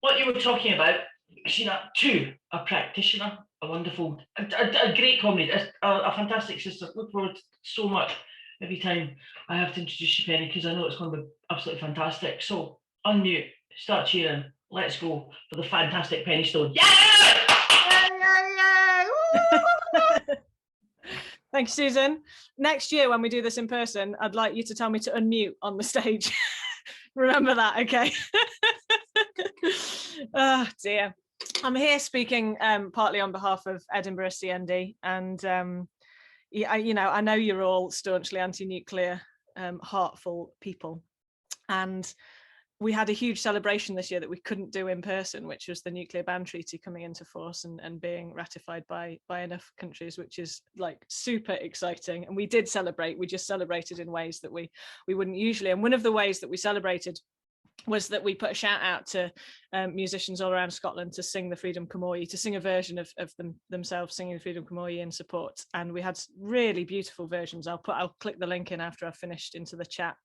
what you were talking about, Sheena, two, a practitioner, a wonderful, a great comrade, a fantastic sister. Look forward so much every time I have to introduce you, Penny, because I know it's going to be absolutely fantastic. So, unmute, start cheering, let's go for the fantastic Penny Stone. Yeah! Thank you, Susan. Next year, when we do this in person, I'd like you to tell me to unmute on the stage. Remember that, okay? Oh dear. I'm here speaking partly on behalf of Edinburgh CND, and I know you're all staunchly anti-nuclear, heartful people, and we had a huge celebration this year that we couldn't do in person, which was the nuclear ban treaty coming into force and being ratified by enough countries, which is like super exciting. And we did celebrate. We just celebrated in ways that we wouldn't usually. And one of the ways that we celebrated was that we put a shout out to musicians all around Scotland to sing the Freedom Camoy, to sing a version of themselves singing the Freedom Camoy in support. And we had really beautiful versions. I'll click the link in after I've finished into the chat,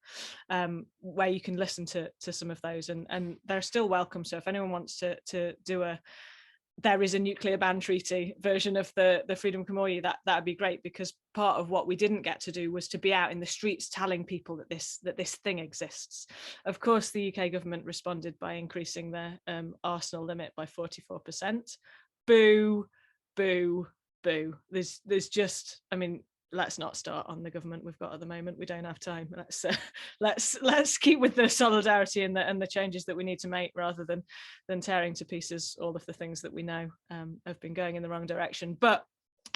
where you can listen to some of those, and they're still welcome. So if anyone wants to do there is a nuclear ban treaty version of the Freedom Camoy, that'd be great, because part of what we didn't get to do was to be out in the streets telling people that this thing exists. Of course, the UK government responded by increasing their arsenal limit by 44%. Boo, boo, boo. There's just, I mean, let's not start on the government we've got at the moment. We don't have time. Let's keep with the solidarity and the changes that we need to make, rather than tearing to pieces all of the things that we know have been going in the wrong direction. But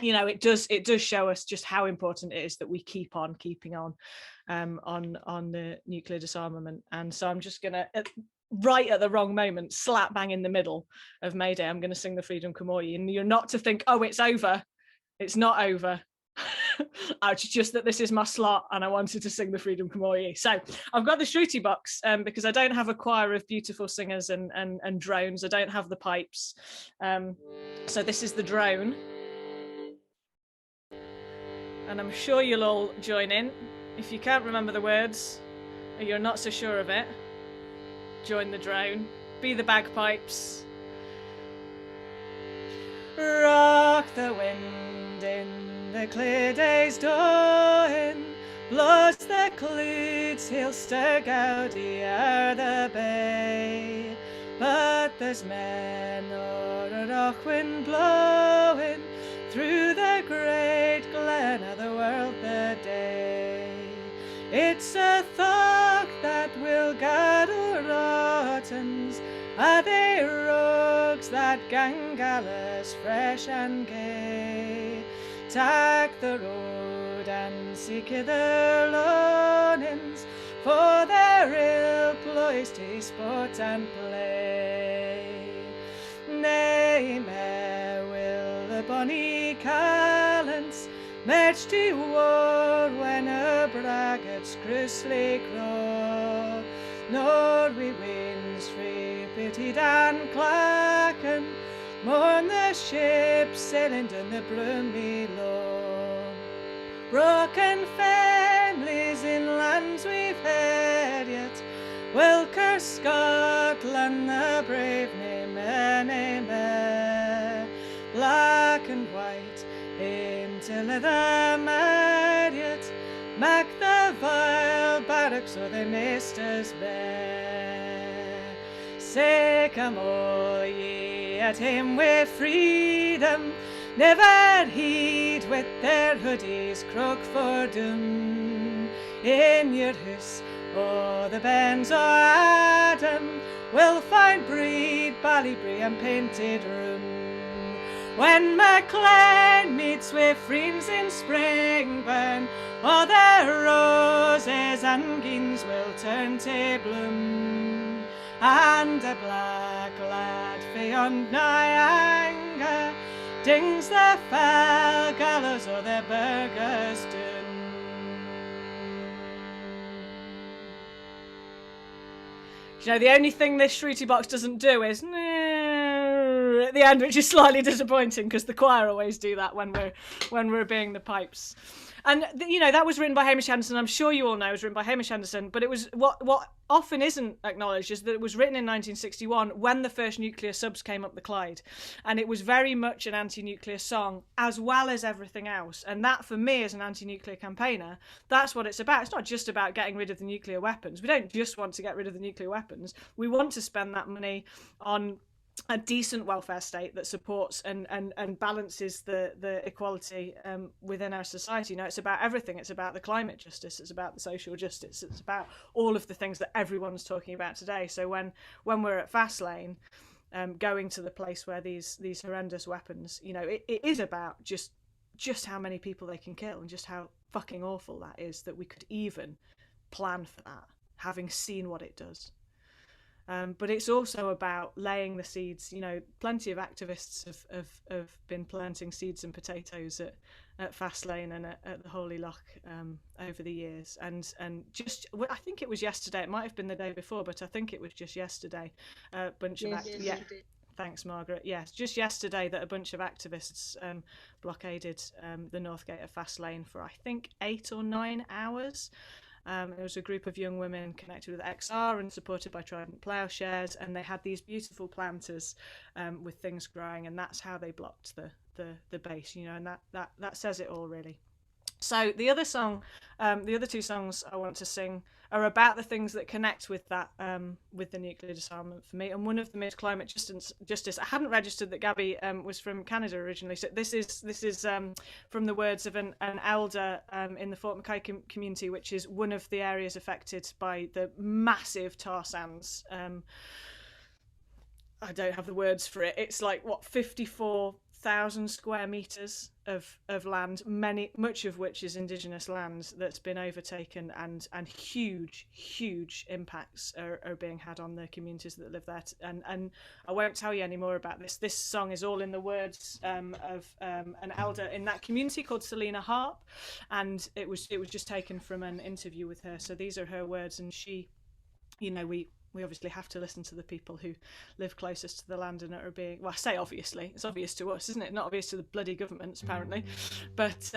it does show us just how important it is that we keep on keeping on the nuclear disarmament. And so I'm just gonna, right at the wrong moment, slap bang in the middle of May Day, I'm going to sing the Freedom Camoy, and you're not to think, oh, it's over. It's not over. It's just that this is my slot and I wanted to sing the Freedom Camoy. So I've got the Shruti box because I don't have a choir of beautiful singers and drones. I don't have the pipes. So this is the drone. And I'm sure you'll all join in. If you can't remember the words or you're not so sure of it, join the drone. Be the bagpipes. Rock the wind in the clear day's dawn, blows the clouds, he'll stir gaudy o'er the bay. But there's men o'er a rock wind blowing through the great glen of the world the day. It's a thought that will gather rottens, are they rogues that gang gallus fresh and gay? Tak the road and seek hither lonings, for their ill ploys to sport and play. Nay, mere will the bonny callants march to war when a braggart's grisly crow, nor we winds free pitied and clacking mourn the ships sailing down the broomy low. Broken families in lands we've heard yet will curse Scotland, the brave name anywhere. Black and white into leather marriott, make the vile barracks o' the masters bear. Say come all ye at him with freedom, never heed with their hoodies croak for doom. In your house o' the bairns o' Adam will find breed, ballybrie and painted room. When MacLean meets with friends in Springburn, all their roses and geens will turn to bloom. And a black lad beyond Niagara dings the fell gallows o' the burghers doom. The only thing this Shruti box doesn't do is orchestra at the end, which is slightly disappointing because the choir always do that when we're obeying the pipes. And that was written by Hamish Anderson. I'm sure you all know it was written by Hamish Anderson, but it was what often isn't acknowledged is that it was written in 1961 when the first nuclear subs came up the Clyde, and it was very much an anti-nuclear song as well as everything else. And that, for me, as an anti-nuclear campaigner, that's what it's about. It's not just about getting rid of the nuclear weapons. We don't just want to get rid of the nuclear weapons. We want to spend that money on a decent welfare state that supports and balances the equality within our society. It's about everything. It's about the climate justice. It's about the social justice. It's about all of the things that everyone's talking about today. So when we're at Fastlane, going to the place where these horrendous weapons, it is about just how many people they can kill and just how fucking awful that is that we could even plan for that, having seen what it does. But it's also about laying the seeds. Plenty of activists have been planting seeds and potatoes at Fastlane and at the Holy Loch over the years. And just, I think it was yesterday. It might have been the day before, but I think it was just yesterday. A bunch of thanks, Margaret. Yes, just yesterday that a bunch of activists blockaded the North Gate of Fastlane for I think 8 or 9 hours. It was a group of young women connected with XR and supported by Trident Ploughshares, and they had these beautiful planters with things growing, and that's how they blocked the base, and that says it all, really. So the other two songs I want to sing are about the things that connect with that, with the nuclear disarmament for me. And one of them is climate justice. I hadn't registered that Gabby was from Canada originally. So this is from the words of an elder in the Fort Mackay community, which is one of the areas affected by the massive tar sands. I don't have the words for it. It's like 54,000 square meters of land, much of which is indigenous land that's been overtaken, and huge impacts are being had on the communities that live there. And I won't tell you any more about this. This song is all in the words of an elder in that community called Selina Harp, and it was just taken from an interview with her. So these are her words, and she, we obviously have to listen to the people who live closest to the land and are being, well, I say obviously, it's obvious to us, isn't it? Not obvious to the bloody governments, apparently. But,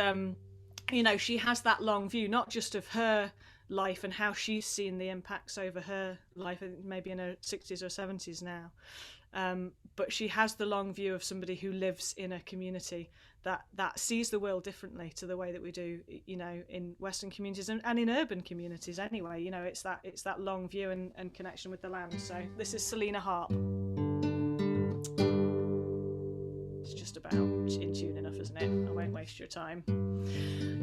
she has that long view, not just of her life and how she's seen the impacts over her life, maybe in her 60s or 70s now. But she has the long view of somebody who lives in a community that sees the world differently to the way that we do, in Western communities and in urban communities anyway. It's that long view and connection with the land. So this is Selina Harp. It's just about in tune enough, isn't it? I won't waste your time.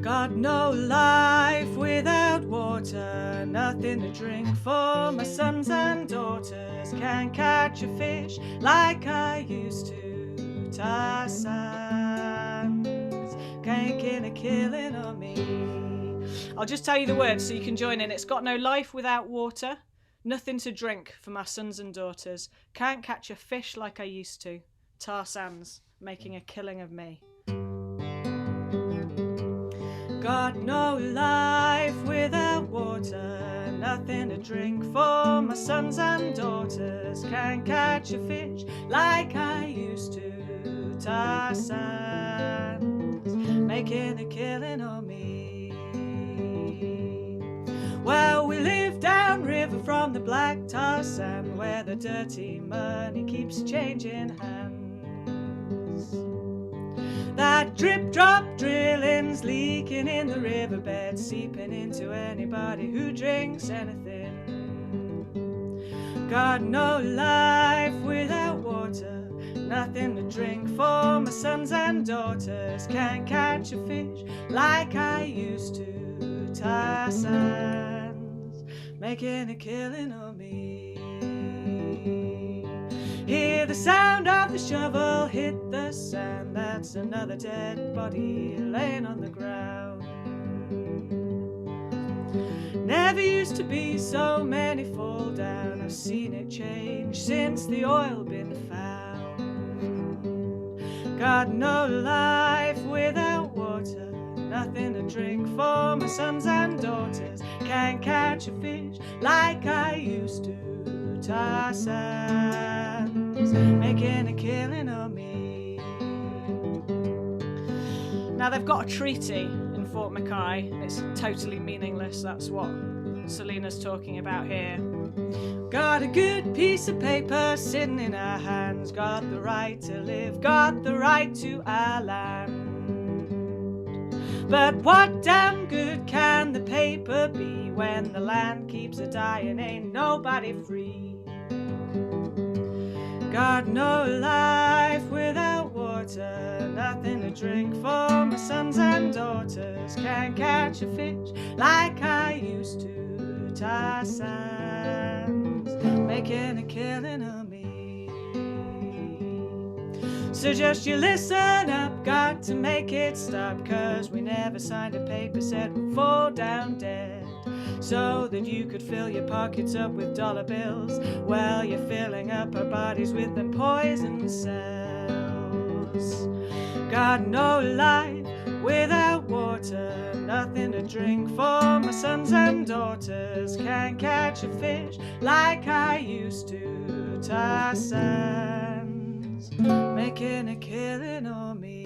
Got no life without water, nothing to drink for my sons and daughters. Can't catch a fish like I used to. Tar sands can't get a killing on me. I'll just tell you the words so you can join in. It's got no life without water, nothing to drink for my sons and daughters. Can't catch a fish like I used to. Tar sands making a killing of me. Got no life without water, nothing to drink for my sons and daughters. Can't catch a fish like I used to. Tar sands making a killing on me. Well, we live downriver from the black tar sand, where the dirty money keeps changing hands. That drip drop drilling's leaking in the riverbed, seeping into anybody who drinks anything. Got no life without water, nothing to drink for my sons and daughters. Can't catch a fish like I used to. Tar sands making a killing on me. Hear the sound of the shovel hit the sand. That's another dead body laying on the ground. Never used to be so many fall down. I've seen it change since the oil been found. Got no life without water, nothing to drink for my sons and daughters. Can't catch a fish like I used to. Tar sands making a killing on me. Now they've got a treaty in Fort Mackay. It's totally meaningless. That's what Selina's talking about here. Got a good piece of paper sitting in our hands. Got the right to live, got the right to our land. But what damn good can the paper be when the land keeps a dying? Ain't nobody free. Got no life without water, nothing to drink for my sons and daughters. Can't catch a fish like I used to. Tar sands, making a killing of me. So just you listen up, got to make it stop, 'cause we never signed a paper said we'd fall down dead, so that you could fill your pockets up with dollar bills. Well, you're filling up our bodies with them poison cells. Got no life without water, nothing to drink for my sons and daughters. Can't catch a fish like I used to. Tar sands, making a killing on me.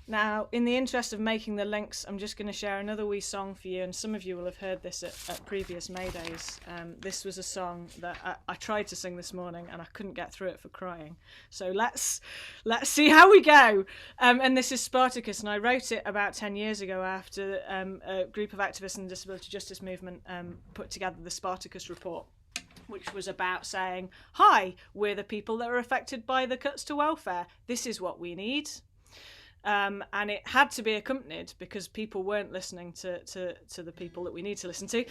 Now, in the interest of making the links, I'm just going to share another wee song for you, and some of you will have heard this at previous May Days. This was a song that I tried to sing this morning, and I couldn't get through it for crying. So let's see how we go. And this is Spartacus, and I wrote it about 10 years ago after a group of activists in the disability justice movement put together the Spartacus report, which was about saying, hi, we're the people that are affected by the cuts to welfare. This is what we need. And it had to be accompanied, because people weren't listening to the people that we need to listen to.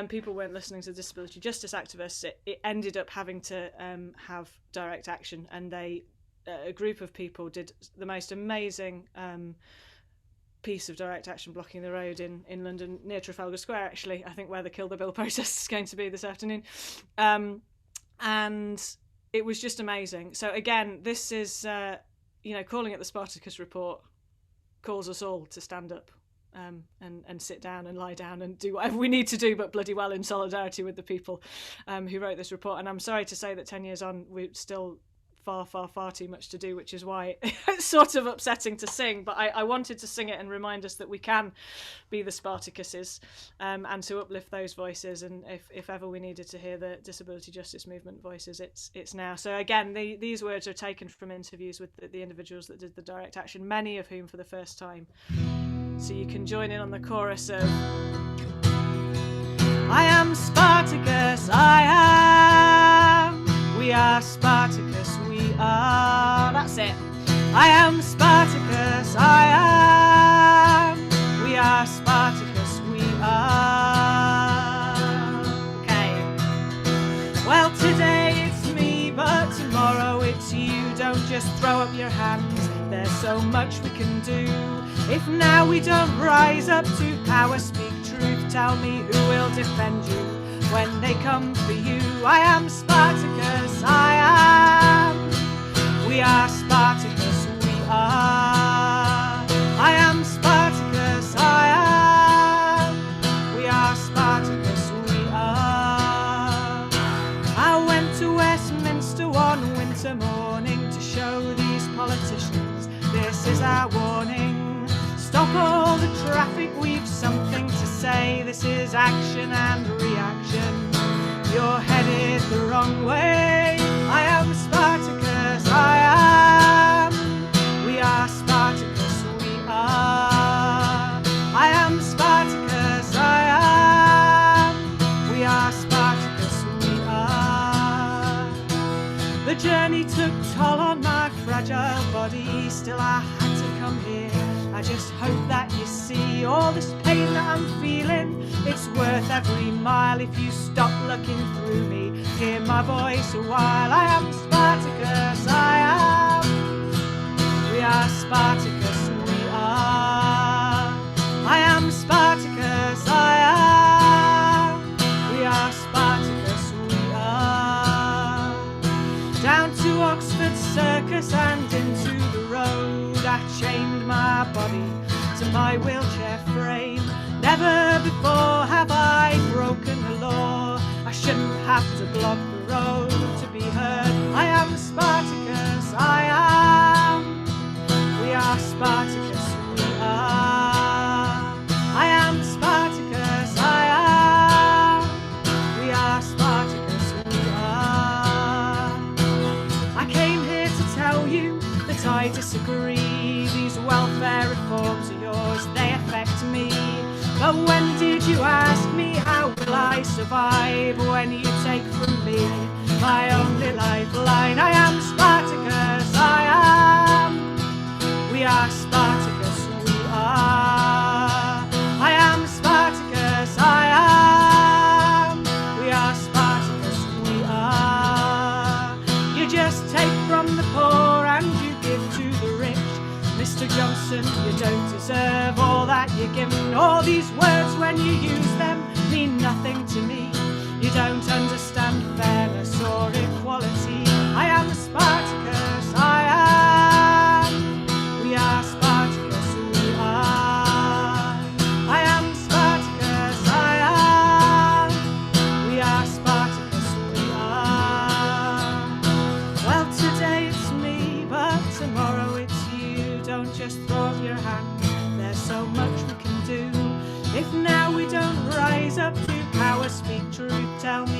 People weren't listening to disability justice activists. It ended up having to have direct action, and a group of people did the most amazing piece of direct action blocking the road in London, near Trafalgar Square, actually, I think, where the Kill the Bill protest is going to be this afternoon. And it was just amazing. So again, this is... calling it the Spartacus report calls us all to stand up and sit down and lie down and do whatever we need to do, but bloody well in solidarity with the people who wrote this report. And I'm sorry to say that 10 years on, we're still far too much to do, which is why it's sort of upsetting to sing. But I wanted to sing it and remind us that we can be the Spartacuses, and to uplift those voices. And if ever we needed to hear the disability justice movement voices, it's now. So again, these words are taken from interviews with the individuals that did the direct action, many of whom for the first time. So you can join in on the chorus of I am Spartacus, I am. We are Spartacus, we are. That's it. I am Spartacus, I am. We are Spartacus, we are. Okay. Well, today it's me, but tomorrow it's you. Don't just throw up your hands. There's so much we can do. If now we don't rise up to power, speak truth, tell me who will defend you when they come for you. I am Spartacus, I am. We are Spartacus, we are. I am Spartacus, I am. We are Spartacus, we are. I went to Westminster one winter morning to show these politicians this is our warning. Stop all the traffic, we've something to say. This is action and reaction. You're headed the wrong way. I am Spartacus, I am. We are Spartacus, we are. I am Spartacus, I am. We are Spartacus, we are. The journey took toll on my fragile body. Still I had to come here. I just hope that you see all this pain that I'm feeling. It's worth every mile if you stop looking through me. Hear my voice a while. I am Spartacus, I am. We are Spartacus, we are. I am Spartacus, I am. We are Spartacus, we are. Down to Oxford Circus and into the road, I chained my body to my wheelchair frame. Never before have I broken the law. I shouldn't have to block the road to be heard. I am Spartacus, I am. We are Spartacus, we are. I am Spartacus, I am. We are Spartacus, we are. I came here to tell you that I disagree. These welfare reforms of yours, they affect me. But when did you ask me how will I survive when you take from me my only lifeline? I am Spartacus, I am. We are Spartacus, we are. I am Spartacus, I am. We are Spartacus, we are. You just take from the poor and you give to the rich. Mr. Johnson, you don't deserve all that you're given. All these words, when you use them, mean nothing to me. You don't understand fairness or equality. I am Spartacus, I am. We are Spartacus, we are. I am Spartacus, I am. We are Spartacus, we are. Well, today it's me, but tomorrow it's you. Don't just throw up your hand, there's so much we can do. If now we don't rise up to power, speak truth, tell me